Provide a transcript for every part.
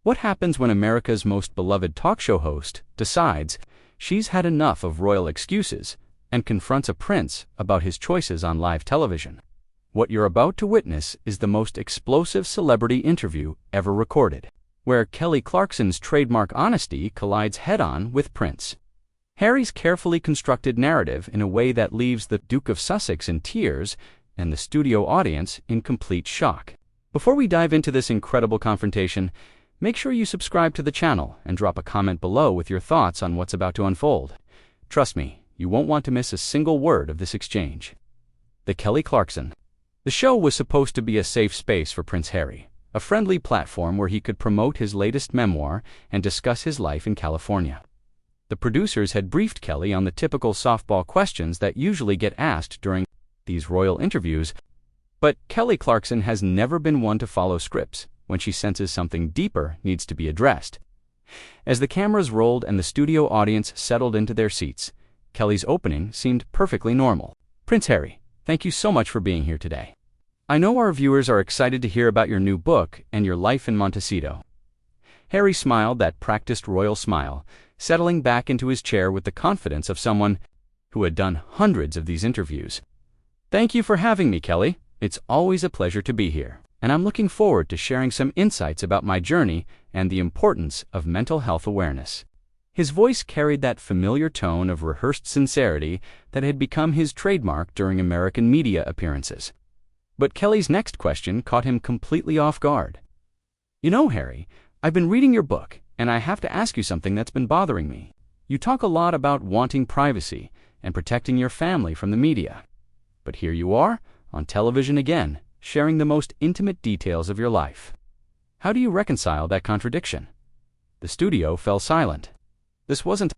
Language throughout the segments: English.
What happens when America's most beloved talk show host decides she's had enough of royal excuses and confronts a prince about his choices on live television? What you're about to witness is the most explosive celebrity interview ever recorded, where Kelly Clarkson's trademark honesty collides head-on with Prince Harry's carefully constructed narrative in a way that leaves the Duke of Sussex in tears and the studio audience in complete shock. Before we dive into this incredible confrontation, make sure you subscribe to the channel and drop a comment below with your thoughts on what's about to unfold. Trust me, you won't want to miss a single word of this exchange. The Kelly Clarkson. The show was supposed to be a safe space for Prince Harry, a friendly platform where he could promote his latest memoir and discuss his life in California. The producers had briefed Kelly on the typical softball questions that usually get asked during these royal interviews, but Kelly Clarkson has never been one to follow scripts when she senses something deeper needs to be addressed. As the cameras rolled and the studio audience settled into their seats, Kelly's opening seemed perfectly normal. Prince Harry, thank you so much for being here today. I know our viewers are excited to hear about your new book and your life in Montecito. Harry smiled that practiced royal smile, settling back into his chair with the confidence of someone who had done hundreds of these interviews. Thank you for having me, Kelly. It's always a pleasure to be here, and I'm looking forward to sharing some insights about my journey and the importance of mental health awareness. His voice carried that familiar tone of rehearsed sincerity that had become his trademark during American media appearances. But Kelly's next question caught him completely off guard. You know, Harry, I've been reading your book, and I have to ask you something that's been bothering me. You talk a lot about wanting privacy and protecting your family from the media. But here you are, on television again, sharing the most intimate details of your life. How do you reconcile that contradiction? The studio fell silent. This wasn't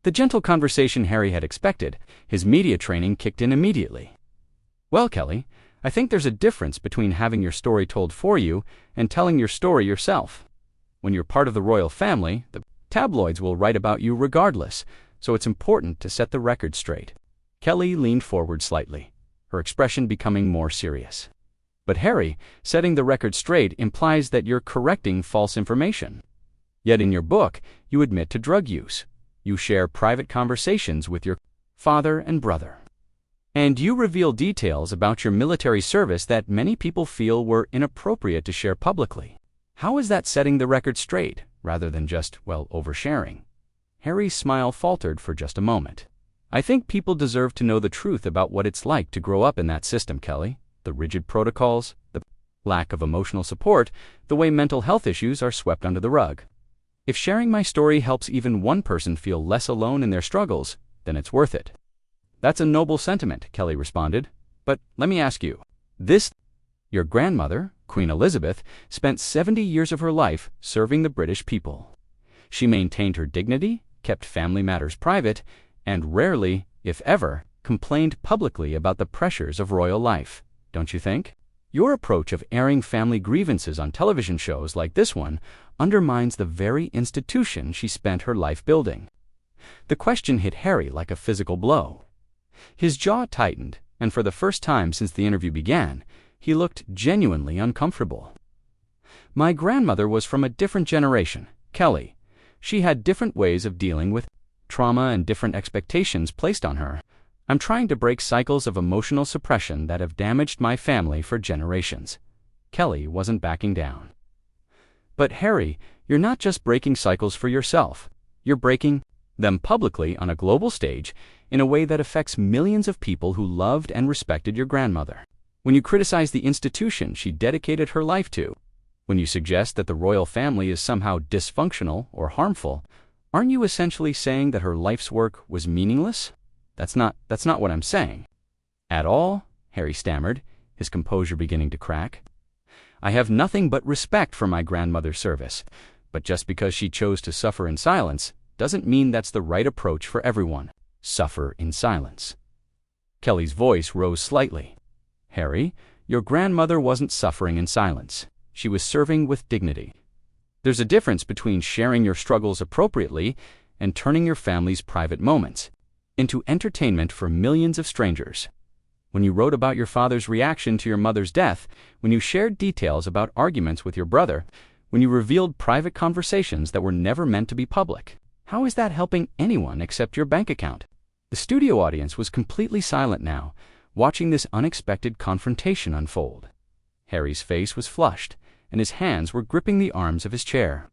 the gentle conversation Harry had expected. His media training kicked in immediately. Well, Kelly, I think there's a difference between having your story told for you and telling your story yourself. When you're part of the royal family, the tabloids will write about you regardless, so it's important to set the record straight. Kelly leaned forward slightly, her expression becoming more serious. But Harry, setting the record straight implies that you're correcting false information. Yet in your book, you admit to drug use. You share private conversations with your father and brother. And you reveal details about your military service that many people feel were inappropriate to share publicly. How is that setting the record straight, rather than just, oversharing? Harry's smile faltered for just a moment. I think people deserve to know the truth about what it's like to grow up in that system, Kelly. The rigid protocols, the lack of emotional support, the way mental health issues are swept under the rug. If sharing my story helps even one person feel less alone in their struggles, then it's worth it. That's a noble sentiment, Kelly responded. But let me ask you, your grandmother, Queen Elizabeth, spent 70 years of her life serving the British people. She maintained her dignity, kept family matters private, and rarely, if ever, complained publicly about the pressures of royal life, don't you think? Your approach of airing family grievances on television shows like this one undermines the very institution she spent her life building. The question hit Harry like a physical blow. His jaw tightened, and for the first time since the interview began, he looked genuinely uncomfortable. My grandmother was from a different generation, Kelly. She had different ways of dealing with trauma and different expectations placed on her. I'm trying to break cycles of emotional suppression that have damaged my family for generations. Kelly wasn't backing down. But Harry, you're not just breaking cycles for yourself. You're breaking them publicly on a global stage in a way that affects millions of people who loved and respected your grandmother. When you criticize the institution she dedicated her life to, when you suggest that the royal family is somehow dysfunctional or harmful, aren't you essentially saying that her life's work was meaningless? That's not what I'm saying. At all, Harry stammered, his composure beginning to crack. I have nothing but respect for my grandmother's service, but just because she chose to suffer in silence doesn't mean that's the right approach for everyone. Suffer in silence. Kelly's voice rose slightly. Harry, your grandmother wasn't suffering in silence. She was serving with dignity. There's a difference between sharing your struggles appropriately and turning your family's private moments into entertainment for millions of strangers. When you wrote about your father's reaction to your mother's death, when you shared details about arguments with your brother, when you revealed private conversations that were never meant to be public? How is that helping anyone except your bank account? The studio audience was completely silent now, watching this unexpected confrontation unfold. Harry's face was flushed, and his hands were gripping the arms of his chair.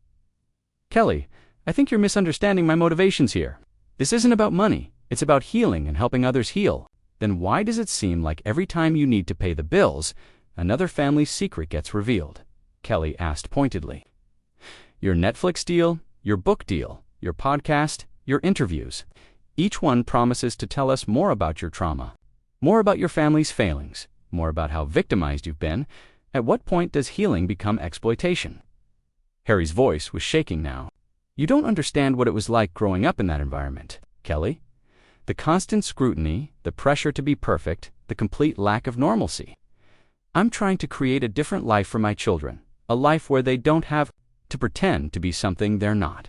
Kelly, I think you're misunderstanding my motivations here. This isn't about money. It's about healing and helping others heal. Then why does it seem like every time you need to pay the bills, another family's secret gets revealed? Kelly asked pointedly. Your Netflix deal, your book deal, your podcast, your interviews. Each one promises to tell us more about your trauma, more about your family's failings, more about how victimized you've been. At what point does healing become exploitation? Harry's voice was shaking now. You don't understand what it was like growing up in that environment, Kelly. The constant scrutiny, the pressure to be perfect, the complete lack of normalcy. I'm trying to create a different life for my children, a life where they don't have to pretend to be something they're not.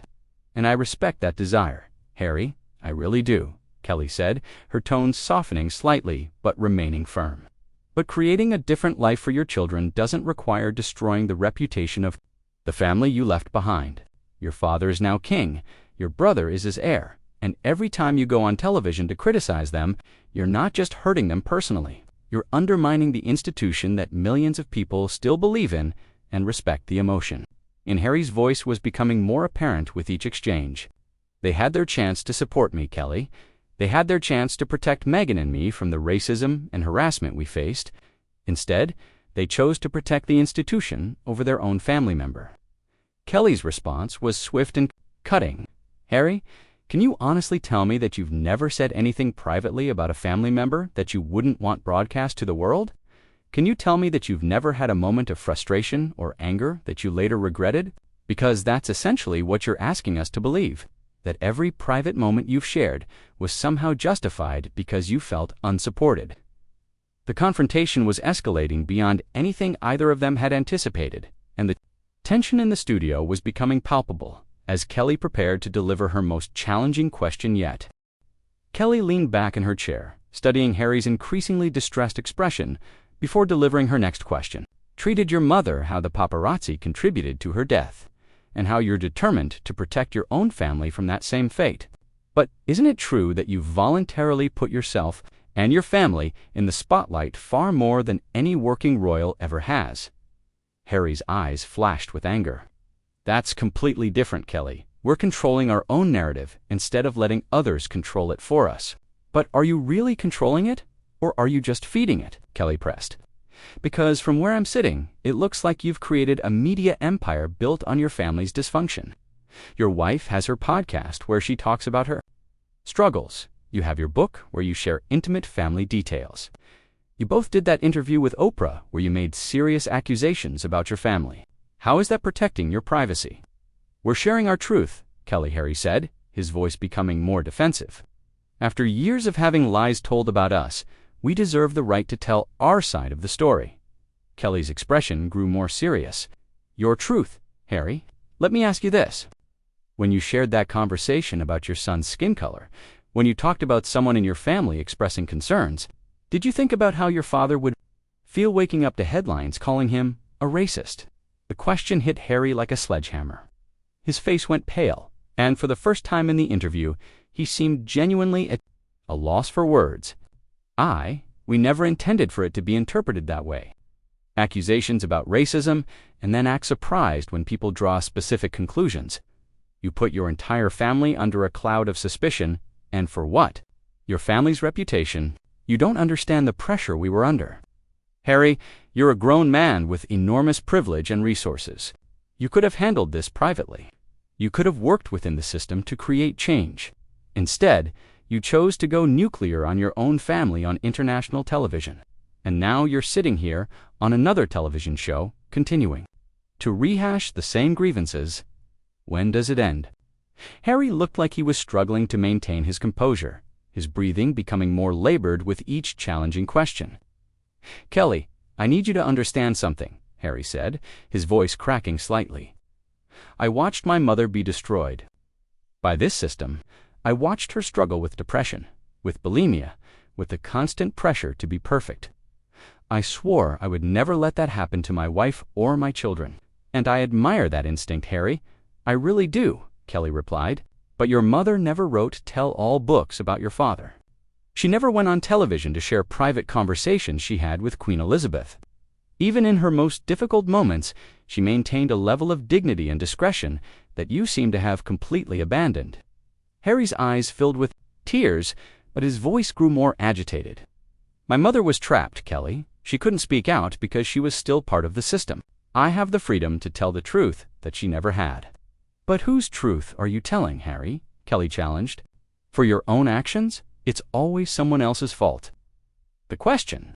And I respect that desire, Harry, I really do, Kelly said, her tone softening slightly but remaining firm. But creating a different life for your children doesn't require destroying the reputation of the family you left behind. Your father is now king, your brother is his heir, and every time you go on television to criticize them, you're not just hurting them personally. You're undermining the institution that millions of people still believe in and respect the emotion. And Harry's voice was becoming more apparent with each exchange. They had their chance to support me, Kelly. They had their chance to protect Meghan and me from the racism and harassment we faced. Instead, they chose to protect the institution over their own family member. Kelly's response was swift and cutting. Harry, can you honestly tell me that you've never said anything privately about a family member that you wouldn't want broadcast to the world? Can you tell me that you've never had a moment of frustration or anger that you later regretted? Because that's essentially what you're asking us to believe, that every private moment you've shared was somehow justified because you felt unsupported. The confrontation was escalating beyond anything either of them had anticipated, and the tension in the studio was becoming palpable as Kelly prepared to deliver her most challenging question yet. Kelly leaned back in her chair, studying Harry's increasingly distressed expression before delivering her next question. Treated your mother how the paparazzi contributed to her death, and how you're determined to protect your own family from that same fate. But isn't it true that you voluntarily put yourself and your family in the spotlight far more than any working royal ever has? Harry's eyes flashed with anger. That's completely different, Kelly. We're controlling our own narrative instead of letting others control it for us. But are you really controlling it, or are you just feeding it? Kelly pressed. Because from where I'm sitting, it looks like you've created a media empire built on your family's dysfunction. Your wife has her podcast where she talks about her struggles. You have your book where you share intimate family details. You both did that interview with Oprah where you made serious accusations about your family. How is that protecting your privacy? We're sharing our truth, Harry said, his voice becoming more defensive. After years of having lies told about us, we deserve the right to tell our side of the story. Kelly's expression grew more serious. Your truth, Harry. Let me ask you this. When you shared that conversation about your son's skin color, when you talked about someone in your family expressing concerns, did you think about how your father would feel waking up to headlines calling him a racist? The question hit Harry like a sledgehammer. His face went pale, and for the first time in the interview, he seemed genuinely at a loss for words. We never intended for it to be interpreted that way. Accusations about racism, and then act surprised when people draw specific conclusions. You put your entire family under a cloud of suspicion, and for what? Your family's reputation. You don't understand the pressure we were under. Harry, you're a grown man with enormous privilege and resources. You could have handled this privately. You could have worked within the system to create change. Instead, you chose to go nuclear on your own family on international television. And now you're sitting here on another television show, continuing to rehash the same grievances. When does it end? Harry looked like he was struggling to maintain his composure, his breathing becoming more labored with each challenging question. Kelly, I need you to understand something, Harry said, his voice cracking slightly. I watched my mother be destroyed by this system. I watched her struggle with depression, with bulimia, with the constant pressure to be perfect. I swore I would never let that happen to my wife or my children. And I admire that instinct, Harry. I really do, Kelly replied. But your mother never wrote tell-all books about your father. She never went on television to share private conversations she had with Queen Elizabeth. Even in her most difficult moments, she maintained a level of dignity and discretion that you seem to have completely abandoned. Harry's eyes filled with tears, but his voice grew more agitated. My mother was trapped, Kelly. She couldn't speak out because she was still part of the system. I have the freedom to tell the truth that she never had. But whose truth are you telling, Harry? Kelly challenged. For your own actions? It's always someone else's fault. The question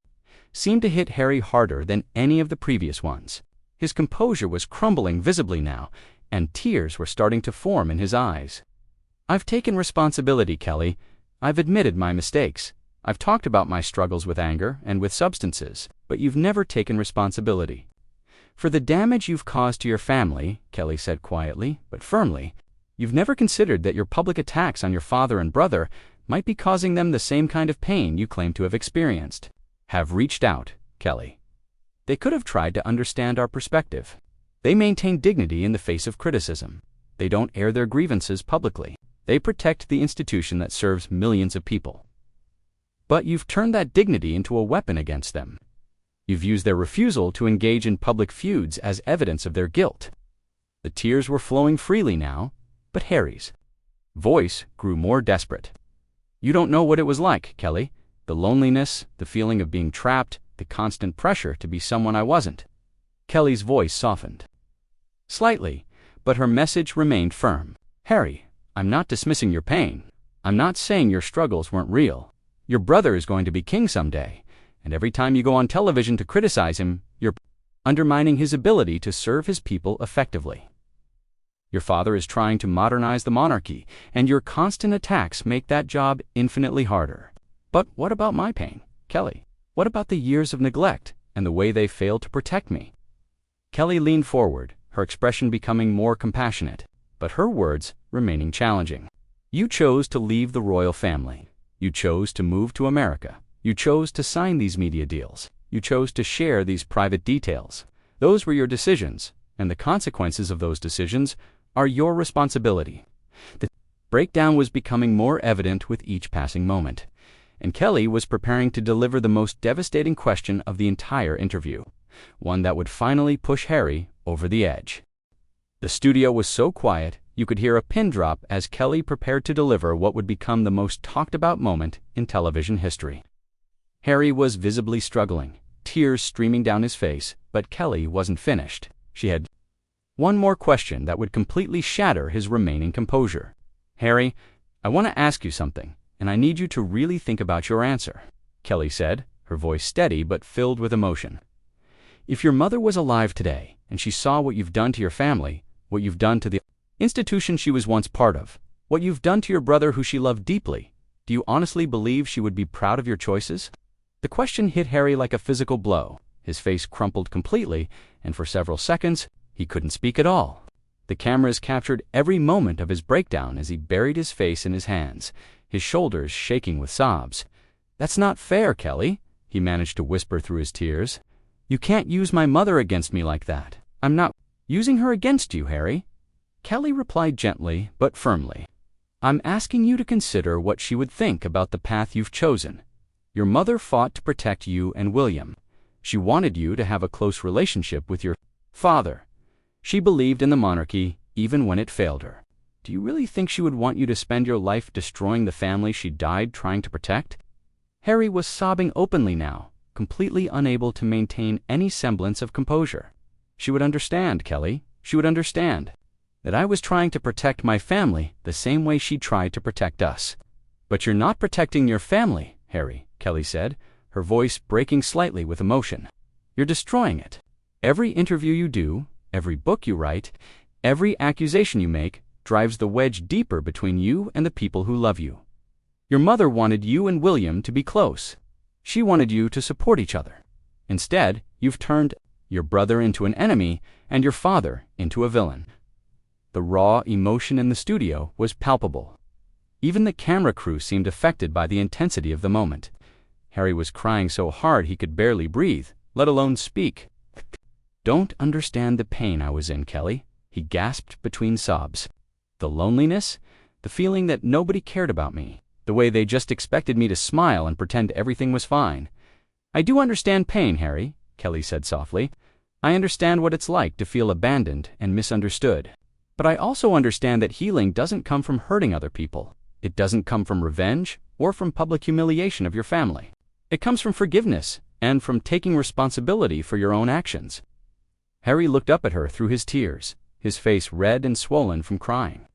seemed to hit Harry harder than any of the previous ones. His composure was crumbling visibly now, and tears were starting to form in his eyes. I've taken responsibility, Kelly. I've admitted my mistakes. I've talked about my struggles with anger and with substances, but you've never taken responsibility. For the damage you've caused to your family, Kelly said quietly but firmly, you've never considered that your public attacks on your father and brother might be causing them the same kind of pain you claim to have experienced. Have reached out, Kelly. They could have tried to understand our perspective. They maintain dignity in the face of criticism. They don't air their grievances publicly. They protect the institution that serves millions of people. But you've turned that dignity into a weapon against them. You've used their refusal to engage in public feuds as evidence of their guilt. The tears were flowing freely now, but Harry's voice grew more desperate. You don't know what it was like, Kelly. The loneliness, the feeling of being trapped, the constant pressure to be someone I wasn't. Kelly's voice softened slightly, but her message remained firm. Harry, I'm not dismissing your pain. I'm not saying your struggles weren't real. Your brother is going to be king someday, and every time you go on television to criticize him, you're undermining his ability to serve his people effectively. Your father is trying to modernize the monarchy, and your constant attacks make that job infinitely harder. But what about my pain, Kelly? What about the years of neglect and the way they failed to protect me? Kelly leaned forward, her expression becoming more compassionate, but her words remaining challenging. You chose to leave the royal family. You chose to move to America. You chose to sign these media deals. You chose to share these private details. Those were your decisions, and the consequences of those decisions are your responsibility. The breakdown was becoming more evident with each passing moment, and Kelly was preparing to deliver the most devastating question of the entire interview, one that would finally push Harry over the edge. The studio was so quiet you could hear a pin drop as Kelly prepared to deliver what would become the most talked about moment in television history. Harry was visibly struggling, tears streaming down his face, but Kelly wasn't finished. She had one more question that would completely shatter his remaining composure. Harry, I want to ask you something, and I need you to really think about your answer, Kelly said, her voice steady but filled with emotion. If your mother was alive today, and she saw what you've done to your family, what you've done to the institution she was once part of, what you've done to your brother who she loved deeply, do you honestly believe she would be proud of your choices? The question hit Harry like a physical blow. His face crumpled completely, and for several seconds, he couldn't speak at all. The cameras captured every moment of his breakdown as he buried his face in his hands, his shoulders shaking with sobs. That's not fair, Kelly, he managed to whisper through his tears. You can't use my mother against me like that. I'm not using her against you, Harry. Kelly replied gently but firmly. I'm asking you to consider what she would think about the path you've chosen. Your mother fought to protect you and William. She wanted you to have a close relationship with your father. She believed in the monarchy even when it failed her. Do you really think she would want you to spend your life destroying the family she died trying to protect? Harry was sobbing openly now, completely unable to maintain any semblance of composure. She would understand, Kelly. She would understand that I was trying to protect my family the same way she tried to protect us. But you're not protecting your family, Harry, Kelly said, her voice breaking slightly with emotion. You're destroying it. Every interview you do, every book you write, every accusation you make drives the wedge deeper between you and the people who love you. Your mother wanted you and William to be close. She wanted you to support each other. Instead, you've turned your brother into an enemy and your father into a villain. The raw emotion in the studio was palpable. Even the camera crew seemed affected by the intensity of the moment. Harry was crying so hard he could barely breathe, let alone speak. Don't understand the pain I was in, Kelly, he gasped between sobs. The loneliness, the feeling that nobody cared about me, the way they just expected me to smile and pretend everything was fine. I do understand pain, Harry, Kelly said softly. I understand what it's like to feel abandoned and misunderstood. But I also understand that healing doesn't come from hurting other people. It doesn't come from revenge or from public humiliation of your family. It comes from forgiveness and from taking responsibility for your own actions. Harry looked up at her through his tears, his face red and swollen from crying.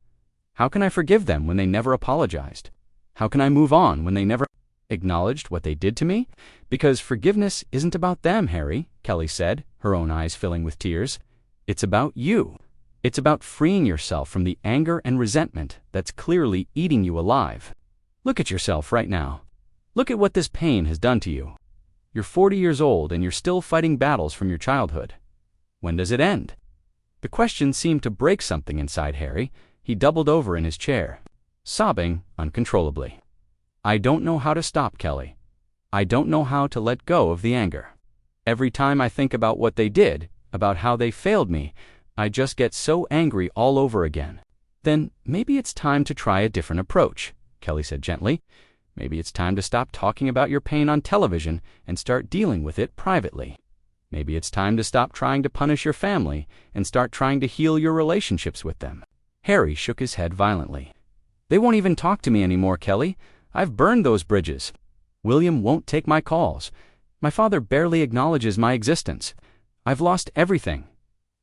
How can I forgive them when they never apologized? How can I move on when they never acknowledged what they did to me? Because forgiveness isn't about them, Harry, Kelly said, her own eyes filling with tears. It's about you. It's about freeing yourself from the anger and resentment that's clearly eating you alive. Look at yourself right now. Look at what this pain has done to you. You're 40 years old and you're still fighting battles from your childhood. When does it end? The question seemed to break something inside Harry. He doubled over in his chair, sobbing uncontrollably. I don't know how to stop, Kelly. I don't know how to let go of the anger. Every time I think about what they did, about how they failed me, I just get so angry all over again. Then maybe it's time to try a different approach, Kelly said gently. Maybe it's time to stop talking about your pain on television and start dealing with it privately. Maybe it's time to stop trying to punish your family and start trying to heal your relationships with them. Harry shook his head violently. They won't even talk to me anymore, Kelly. I've burned those bridges. William won't take my calls. My father barely acknowledges my existence. I've lost everything.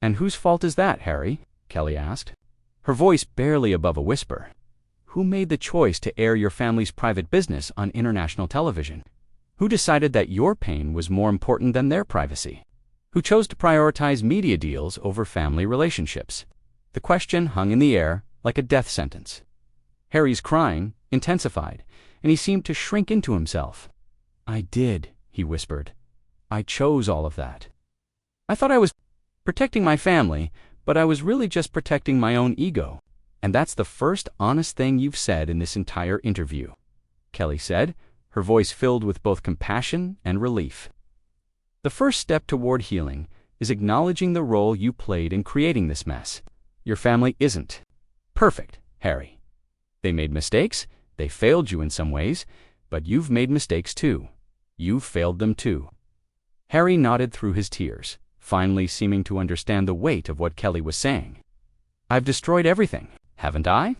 And whose fault is that, Harry? Kelly asked, her voice barely above a whisper. Who made the choice to air your family's private business on international television? Who decided that your pain was more important than their privacy? Who chose to prioritize media deals over family relationships? The question hung in the air like a death sentence. Harry's crying intensified, and he seemed to shrink into himself. I did, he whispered. I chose all of that. I thought I was protecting my family, but I was really just protecting my own ego. And that's the first honest thing you've said in this entire interview, Kelly said, her voice filled with both compassion and relief. The first step toward healing is acknowledging the role you played in creating this mess. Your family isn't perfect, Harry. They made mistakes, they failed you in some ways, but you've made mistakes too. You've failed them too. Harry nodded through his tears, finally seeming to understand the weight of what Kelly was saying. I've destroyed everything, haven't I?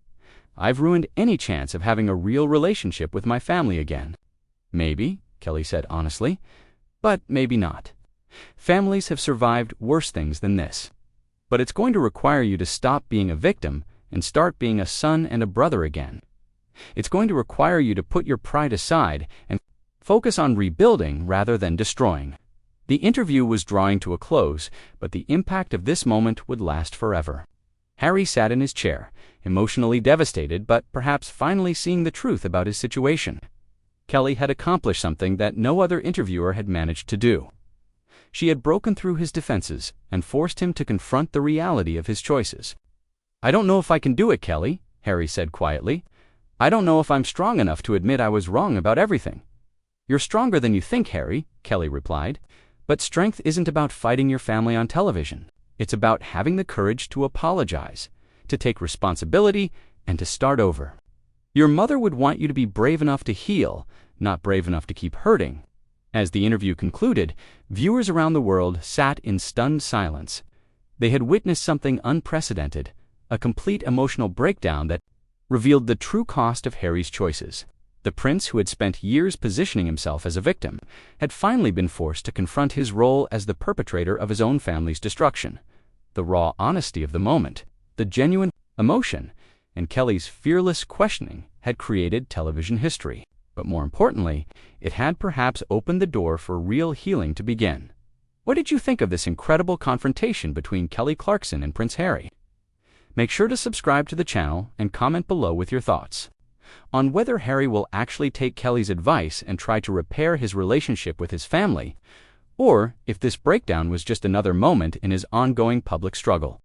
I've ruined any chance of having a real relationship with my family again. Maybe, Kelly said honestly, but maybe not. Families have survived worse things than this. But it's going to require you to stop being a victim and start being a son and a brother again. It's going to require you to put your pride aside and focus on rebuilding rather than destroying. The interview was drawing to a close, but the impact of this moment would last forever. Harry sat in his chair, emotionally devastated, but perhaps finally seeing the truth about his situation. Kelly had accomplished something that no other interviewer had managed to do. She had broken through his defenses and forced him to confront the reality of his choices. I don't know if I can do it, Kelly, Harry said quietly. I don't know if I'm strong enough to admit I was wrong about everything. You're stronger than you think, Harry, Kelly replied. But strength isn't about fighting your family on television. It's about having the courage to apologize, to take responsibility, and to start over. Your mother would want you to be brave enough to heal, not brave enough to keep hurting. As the interview concluded, viewers around the world sat in stunned silence. They had witnessed something unprecedented, a complete emotional breakdown that revealed the true cost of Harry's choices. The prince, who had spent years positioning himself as a victim, had finally been forced to confront his role as the perpetrator of his own family's destruction. The raw honesty of the moment, the genuine emotion, and Kelly's fearless questioning had created television history. But more importantly, it had perhaps opened the door for real healing to begin. What did you think of this incredible confrontation between Kelly Clarkson and Prince Harry? Make sure to subscribe to the channel and comment below with your thoughts on whether Harry will actually take Kelly's advice and try to repair his relationship with his family, or if this breakdown was just another moment in his ongoing public struggle.